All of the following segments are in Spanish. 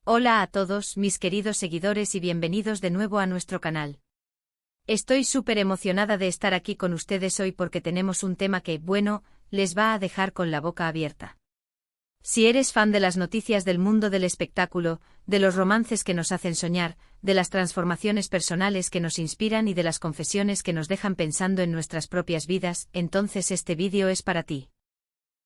Hola a todos, mis queridos seguidores y bienvenidos de nuevo a nuestro canal. Estoy súper emocionada de estar aquí con ustedes hoy porque tenemos un tema que, bueno, les va a dejar con la boca abierta. Si eres fan de las noticias del mundo del espectáculo, de los romances que nos hacen soñar, de las transformaciones personales que nos inspiran y de las confesiones que nos dejan pensando en nuestras propias vidas, entonces este vídeo es para ti.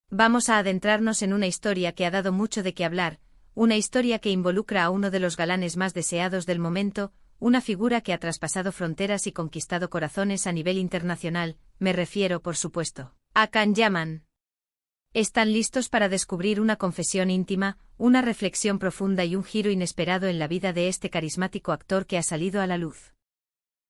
Vamos a adentrarnos en una historia que ha dado mucho de qué hablar, una historia que involucra a uno de los galanes más deseados del momento, una figura que ha traspasado fronteras y conquistado corazones a nivel internacional, me refiero, por supuesto, a Can Yaman. ¿Están listos para descubrir una confesión íntima, una reflexión profunda y un giro inesperado en la vida de este carismático actor que ha salido a la luz?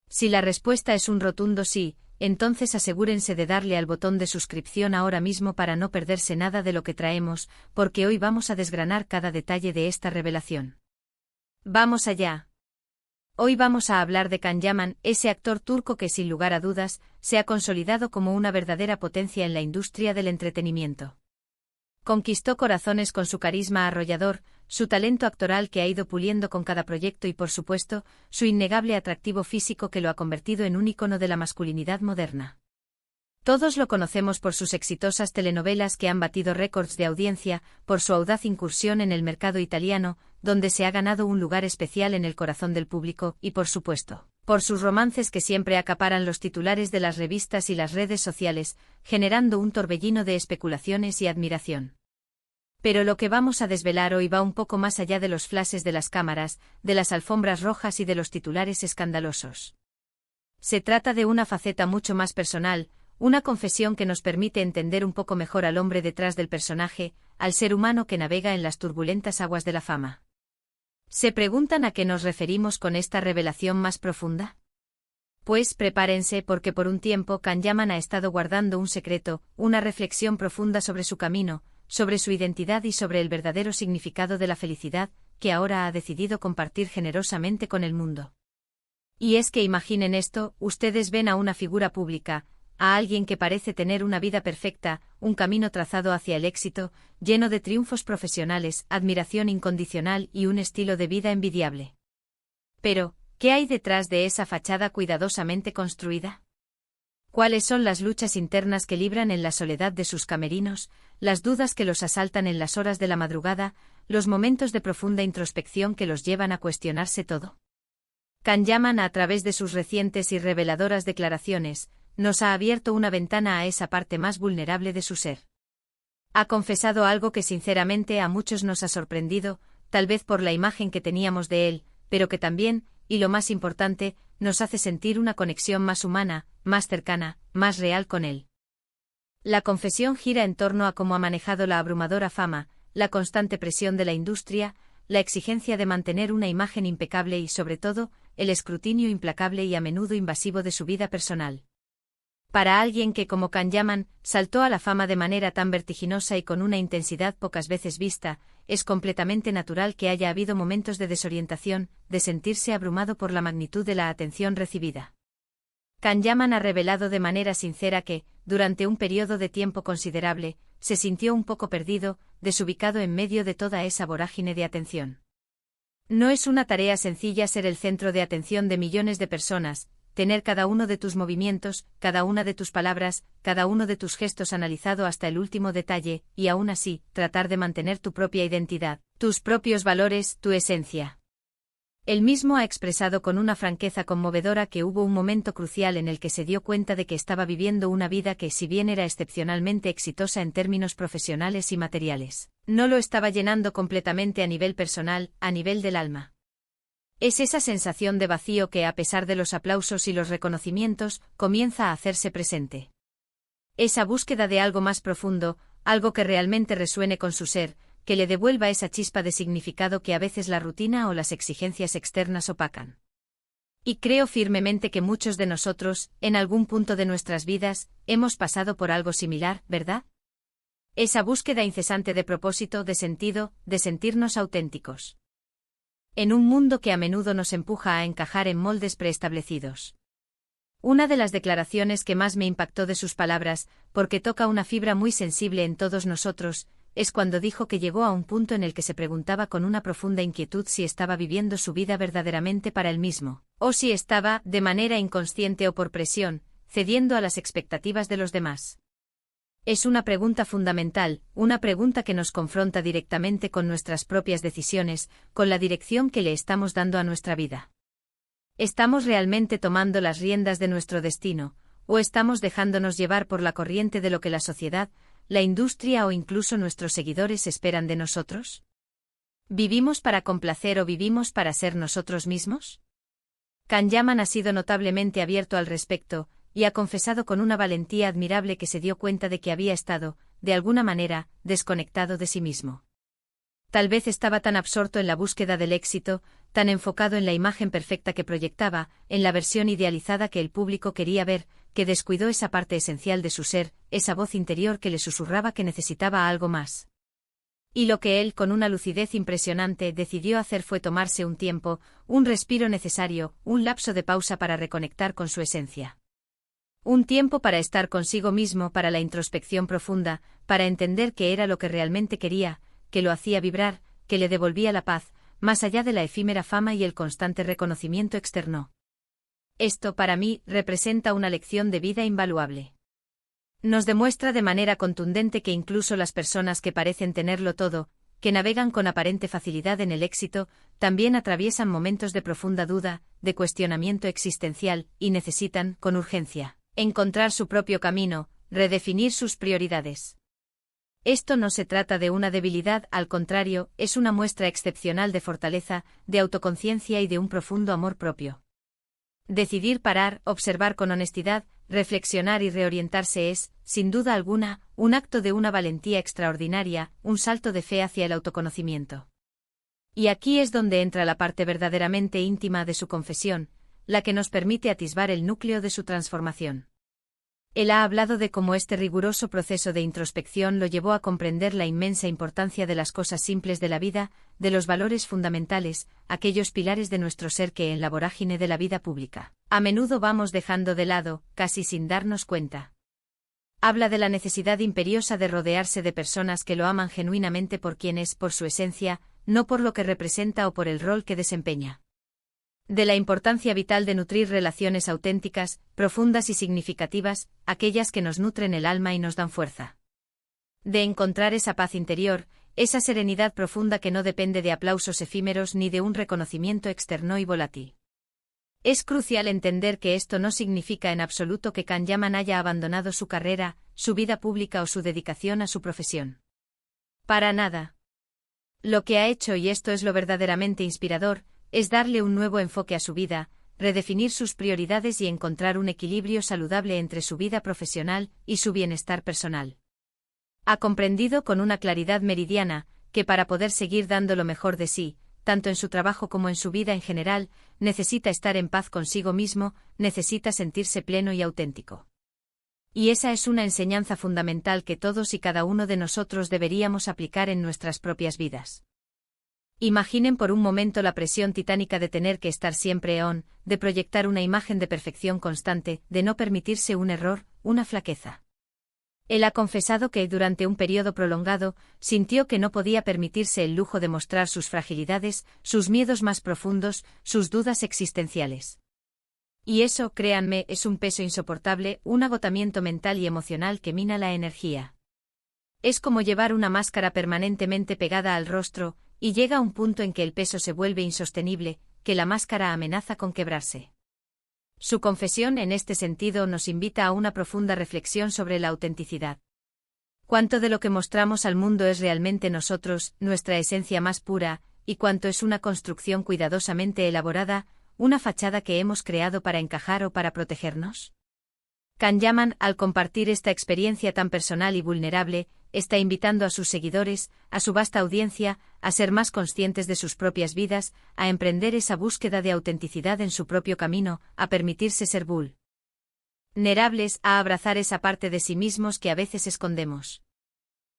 Si la respuesta es un rotundo sí, entonces asegúrense de darle al botón de suscripción ahora mismo para no perderse nada de lo que traemos, porque hoy vamos a desgranar cada detalle de esta revelación. ¡Vamos allá! Hoy vamos a hablar de Can Yaman, ese actor turco que sin lugar a dudas, se ha consolidado como una verdadera potencia en la industria del entretenimiento. Conquistó corazones con su carisma arrollador, su talento actoral que ha ido puliendo con cada proyecto y por supuesto, su innegable atractivo físico que lo ha convertido en un ícono de la masculinidad moderna. Todos lo conocemos por sus exitosas telenovelas que han batido récords de audiencia, por su audaz incursión en el mercado italiano, donde se ha ganado un lugar especial en el corazón del público, y por supuesto, por sus romances que siempre acaparan los titulares de las revistas y las redes sociales, generando un torbellino de especulaciones y admiración. Pero lo que vamos a desvelar hoy va un poco más allá de los flashes de las cámaras, de las alfombras rojas y de los titulares escandalosos. Se trata de una faceta mucho más personal, una confesión que nos permite entender un poco mejor al hombre detrás del personaje, al ser humano que navega en las turbulentas aguas de la fama. ¿Se preguntan a qué nos referimos con esta revelación más profunda? Pues prepárense porque por un tiempo Can Yaman ha estado guardando un secreto, una reflexión profunda sobre su camino, sobre su identidad y sobre el verdadero significado de la felicidad, que ahora ha decidido compartir generosamente con el mundo. Y es que imaginen esto, ustedes ven a una figura pública, a alguien que parece tener una vida perfecta, un camino trazado hacia el éxito, lleno de triunfos profesionales, admiración incondicional y un estilo de vida envidiable. Pero, ¿qué hay detrás de esa fachada cuidadosamente construida? ¿Cuáles son las luchas internas que libran en la soledad de sus camerinos, las dudas que los asaltan en las horas de la madrugada, los momentos de profunda introspección que los llevan a cuestionarse todo? Can Yaman, a través de sus recientes y reveladoras declaraciones, nos ha abierto una ventana a esa parte más vulnerable de su ser. Ha confesado algo que sinceramente a muchos nos ha sorprendido, tal vez por la imagen que teníamos de él, pero que también, y lo más importante, nos hace sentir una conexión más humana, más cercana, más real con él. La confesión gira en torno a cómo ha manejado la abrumadora fama, la constante presión de la industria, la exigencia de mantener una imagen impecable y, sobre todo, el escrutinio implacable y a menudo invasivo de su vida personal. Para alguien que, como Can Yaman, saltó a la fama de manera tan vertiginosa y con una intensidad pocas veces vista, es completamente natural que haya habido momentos de desorientación, de sentirse abrumado por la magnitud de la atención recibida. Can Yaman ha revelado de manera sincera que, durante un periodo de tiempo considerable, se sintió un poco perdido, desubicado en medio de toda esa vorágine de atención. No es una tarea sencilla ser el centro de atención de millones de personas, tener cada uno de tus movimientos, cada una de tus palabras, cada uno de tus gestos analizado hasta el último detalle, y aún así, tratar de mantener tu propia identidad, tus propios valores, tu esencia. Él mismo ha expresado con una franqueza conmovedora que hubo un momento crucial en el que se dio cuenta de que estaba viviendo una vida que, si bien era excepcionalmente exitosa en términos profesionales y materiales, no lo estaba llenando completamente a nivel personal, a nivel del alma. Es esa sensación de vacío que, a pesar de los aplausos y los reconocimientos, comienza a hacerse presente. Esa búsqueda de algo más profundo, algo que realmente resuene con su ser, que le devuelva esa chispa de significado que a veces la rutina o las exigencias externas opacan. Y creo firmemente que muchos de nosotros, en algún punto de nuestras vidas, hemos pasado por algo similar, ¿verdad? Esa búsqueda incesante de propósito, de sentido, de sentirnos auténticos. En un mundo que a menudo nos empuja a encajar en moldes preestablecidos. Una de las declaraciones que más me impactó de sus palabras, porque toca una fibra muy sensible en todos nosotros, es cuando dijo que llegó a un punto en el que se preguntaba con una profunda inquietud si estaba viviendo su vida verdaderamente para él mismo, o si estaba, de manera inconsciente o por presión, cediendo a las expectativas de los demás. Es una pregunta fundamental, una pregunta que nos confronta directamente con nuestras propias decisiones, con la dirección que le estamos dando a nuestra vida. ¿Estamos realmente tomando las riendas de nuestro destino, o estamos dejándonos llevar por la corriente de lo que la sociedad, la industria o incluso nuestros seguidores esperan de nosotros? ¿Vivimos para complacer o vivimos para ser nosotros mismos? Kahneman ha sido notablemente abierto al respecto, y ha confesado con una valentía admirable que se dio cuenta de que había estado, de alguna manera, desconectado de sí mismo. Tal vez estaba tan absorto en la búsqueda del éxito, tan enfocado en la imagen perfecta que proyectaba, en la versión idealizada que el público quería ver, que descuidó esa parte esencial de su ser, esa voz interior que le susurraba que necesitaba algo más. Y lo que él, con una lucidez impresionante, decidió hacer fue tomarse un tiempo, un respiro necesario, un lapso de pausa para reconectar con su esencia. Un tiempo para estar consigo mismo, para la introspección profunda, para entender qué era lo que realmente quería, que lo hacía vibrar, que le devolvía la paz, más allá de la efímera fama y el constante reconocimiento externo. Esto, para mí, representa una lección de vida invaluable. Nos demuestra de manera contundente que incluso las personas que parecen tenerlo todo, que navegan con aparente facilidad en el éxito, también atraviesan momentos de profunda duda, de cuestionamiento existencial, y necesitan, con urgencia, encontrar su propio camino, redefinir sus prioridades. Esto no se trata de una debilidad, al contrario, es una muestra excepcional de fortaleza, de autoconciencia y de un profundo amor propio. Decidir parar, observar con honestidad, reflexionar y reorientarse es, sin duda alguna, un acto de una valentía extraordinaria, un salto de fe hacia el autoconocimiento. Y aquí es donde entra la parte verdaderamente íntima de su confesión, la que nos permite atisbar el núcleo de su transformación. Él ha hablado de cómo este riguroso proceso de introspección lo llevó a comprender la inmensa importancia de las cosas simples de la vida, de los valores fundamentales, aquellos pilares de nuestro ser que en la vorágine de la vida pública, a menudo vamos dejando de lado, casi sin darnos cuenta. Habla de la necesidad imperiosa de rodearse de personas que lo aman genuinamente por quien es, por su esencia, no por lo que representa o por el rol que desempeña. De la importancia vital de nutrir relaciones auténticas, profundas y significativas, aquellas que nos nutren el alma y nos dan fuerza. De encontrar esa paz interior, esa serenidad profunda que no depende de aplausos efímeros ni de un reconocimiento externo y volátil. Es crucial entender que esto no significa en absoluto que Kahneman haya abandonado su carrera, su vida pública o su dedicación a su profesión. Para nada. Lo que ha hecho, y esto es lo verdaderamente inspirador, es darle un nuevo enfoque a su vida, redefinir sus prioridades y encontrar un equilibrio saludable entre su vida profesional y su bienestar personal. Ha comprendido con una claridad meridiana que para poder seguir dando lo mejor de sí, tanto en su trabajo como en su vida en general, necesita estar en paz consigo mismo, necesita sentirse pleno y auténtico. Y esa es una enseñanza fundamental que todos y cada uno de nosotros deberíamos aplicar en nuestras propias vidas. Imaginen por un momento la presión titánica de tener que estar siempre de proyectar una imagen de perfección constante, de no permitirse un error, una flaqueza. Él ha confesado que durante un periodo prolongado, sintió que no podía permitirse el lujo de mostrar sus fragilidades, sus miedos más profundos, sus dudas existenciales. Y eso, créanme, es un peso insoportable, un agotamiento mental y emocional que mina la energía. Es como llevar una máscara permanentemente pegada al rostro, y llega un punto en que el peso se vuelve insostenible, que la máscara amenaza con quebrarse. Su confesión en este sentido nos invita a una profunda reflexión sobre la autenticidad. Cuánto de lo que mostramos al mundo es realmente nosotros, nuestra esencia más pura, y cuánto es una construcción cuidadosamente elaborada, una fachada que hemos creado para encajar o para protegernos. Kahneman, al compartir esta experiencia tan personal y vulnerable, está invitando a sus seguidores, a su vasta audiencia, a ser más conscientes de sus propias vidas, a emprender esa búsqueda de autenticidad en su propio camino, a permitirse ser vulnerables, a abrazar esa parte de sí mismos que a veces escondemos.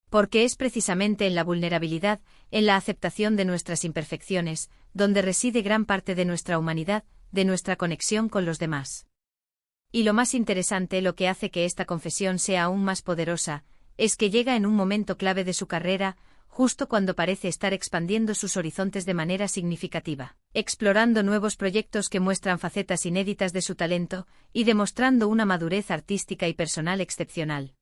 Porque es precisamente en la vulnerabilidad, en la aceptación de nuestras imperfecciones, donde reside gran parte de nuestra humanidad, de nuestra conexión con los demás. Y lo más interesante, lo que hace que esta confesión sea aún más poderosa, es que llega en un momento clave de su carrera, justo cuando parece estar expandiendo sus horizontes de manera significativa, explorando nuevos proyectos que muestran facetas inéditas de su talento, y demostrando una madurez artística y personal excepcional.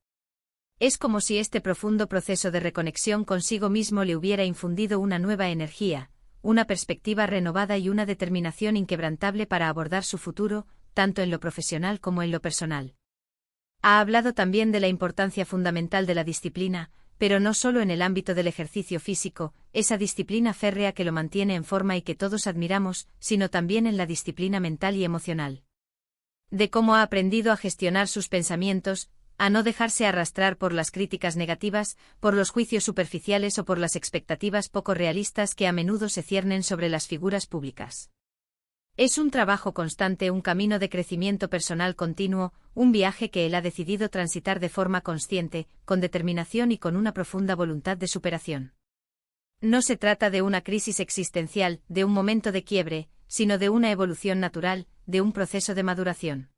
Es como si este profundo proceso de reconexión consigo mismo le hubiera infundido una nueva energía, una perspectiva renovada y una determinación inquebrantable para abordar su futuro, tanto en lo profesional como en lo personal. Ha hablado también de la importancia fundamental de la disciplina, pero no solo en el ámbito del ejercicio físico, esa disciplina férrea que lo mantiene en forma y que todos admiramos, sino también en la disciplina mental y emocional. De cómo ha aprendido a gestionar sus pensamientos, a no dejarse arrastrar por las críticas negativas, por los juicios superficiales o por las expectativas poco realistas que a menudo se ciernen sobre las figuras públicas. Es un trabajo constante, un camino de crecimiento personal continuo, un viaje que él ha decidido transitar de forma consciente, con determinación y con una profunda voluntad de superación. No se trata de una crisis existencial, de un momento de quiebre, sino de una evolución natural, de un proceso de maduración.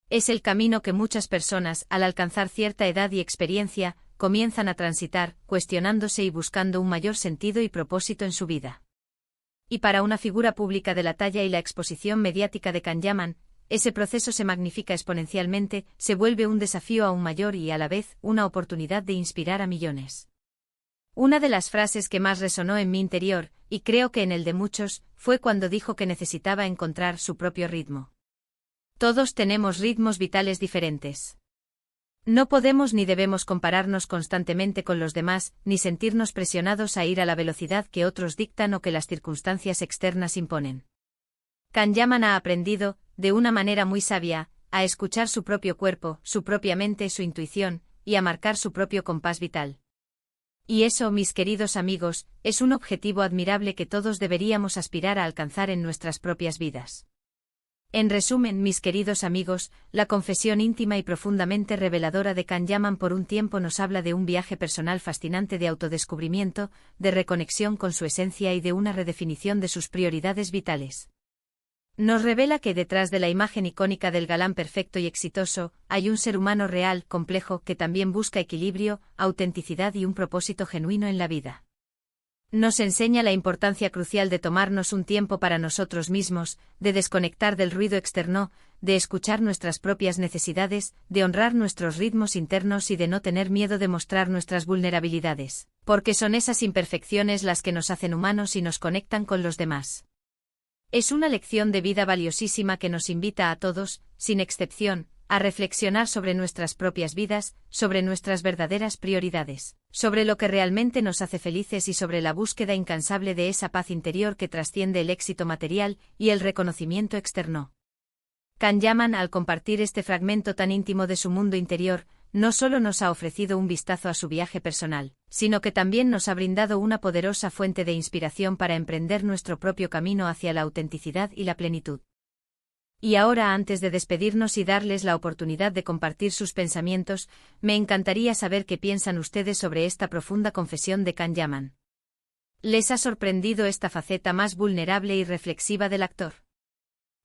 Es el camino que muchas personas, al alcanzar cierta edad y experiencia, comienzan a transitar, cuestionándose y buscando un mayor sentido y propósito en su vida. Y para una figura pública de la talla y la exposición mediática de Kanyaman, ese proceso se magnifica exponencialmente, se vuelve un desafío aún mayor y a la vez una oportunidad de inspirar a millones. Una de las frases que más resonó en mi interior, y creo que en el de muchos, fue cuando dijo que necesitaba encontrar su propio ritmo. Todos tenemos ritmos vitales diferentes. No podemos ni debemos compararnos constantemente con los demás, ni sentirnos presionados a ir a la velocidad que otros dictan o que las circunstancias externas imponen. Kanyaman ha aprendido, de una manera muy sabia, a escuchar su propio cuerpo, su propia mente, su intuición, y a marcar su propio compás vital. Y eso, mis queridos amigos, es un objetivo admirable que todos deberíamos aspirar a alcanzar en nuestras propias vidas. En resumen, mis queridos amigos, la confesión íntima y profundamente reveladora de Kanyaman por un tiempo nos habla de un viaje personal fascinante de autodescubrimiento, de reconexión con su esencia y de una redefinición de sus prioridades vitales. Nos revela que detrás de la imagen icónica del galán perfecto y exitoso, hay un ser humano real, complejo, que también busca equilibrio, autenticidad y un propósito genuino en la vida. Nos enseña la importancia crucial de tomarnos un tiempo para nosotros mismos, de desconectar del ruido externo, de escuchar nuestras propias necesidades, de honrar nuestros ritmos internos y de no tener miedo de mostrar nuestras vulnerabilidades, porque son esas imperfecciones las que nos hacen humanos y nos conectan con los demás. Es una lección de vida valiosísima que nos invita a todos, sin excepción, a reflexionar sobre nuestras propias vidas, sobre nuestras verdaderas prioridades, sobre lo que realmente nos hace felices y sobre la búsqueda incansable de esa paz interior que trasciende el éxito material y el reconocimiento externo. Kanyaman, al compartir este fragmento tan íntimo de su mundo interior, no solo nos ha ofrecido un vistazo a su viaje personal, sino que también nos ha brindado una poderosa fuente de inspiración para emprender nuestro propio camino hacia la autenticidad y la plenitud. Y ahora, antes de despedirnos y darles la oportunidad de compartir sus pensamientos, me encantaría saber qué piensan ustedes sobre esta profunda confesión de Kanyaman. ¿Les ha sorprendido esta faceta más vulnerable y reflexiva del actor?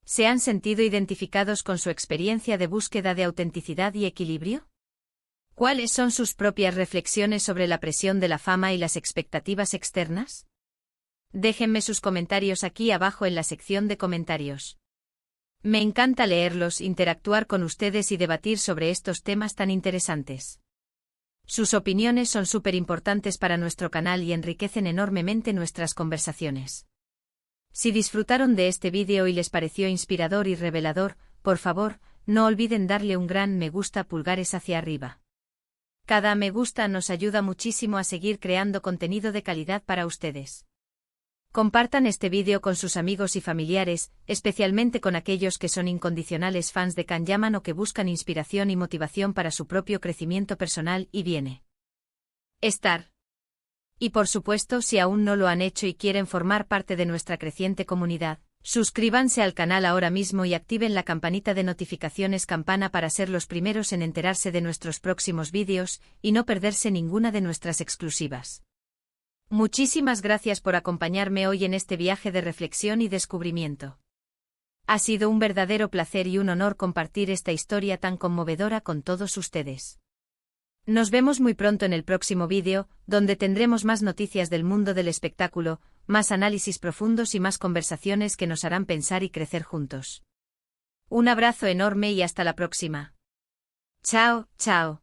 ¿Se han sentido identificados con su experiencia de búsqueda de autenticidad y equilibrio? ¿Cuáles son sus propias reflexiones sobre la presión de la fama y las expectativas externas? Déjenme sus comentarios aquí abajo en la sección de comentarios. Me encanta leerlos, interactuar con ustedes y debatir sobre estos temas tan interesantes. Sus opiniones son súper importantes para nuestro canal y enriquecen enormemente nuestras conversaciones. Si disfrutaron de este vídeo y les pareció inspirador y revelador, por favor, no olviden darle un gran me gusta, pulgares hacia arriba. Cada me gusta nos ayuda muchísimo a seguir creando contenido de calidad para ustedes. Compartan este vídeo con sus amigos y familiares, especialmente con aquellos que son incondicionales fans de Kanyaman o que buscan inspiración y motivación para su propio crecimiento personal y bienestar. Y por supuesto, si aún no lo han hecho y quieren formar parte de nuestra creciente comunidad, suscríbanse al canal ahora mismo y activen la campanita de notificaciones campana para ser los primeros en enterarse de nuestros próximos vídeos y no perderse ninguna de nuestras exclusivas. Muchísimas gracias por acompañarme hoy en este viaje de reflexión y descubrimiento. Ha sido un verdadero placer y un honor compartir esta historia tan conmovedora con todos ustedes. Nos vemos muy pronto en el próximo vídeo, donde tendremos más noticias del mundo del espectáculo, más análisis profundos y más conversaciones que nos harán pensar y crecer juntos. Un abrazo enorme y hasta la próxima. Chao, chao.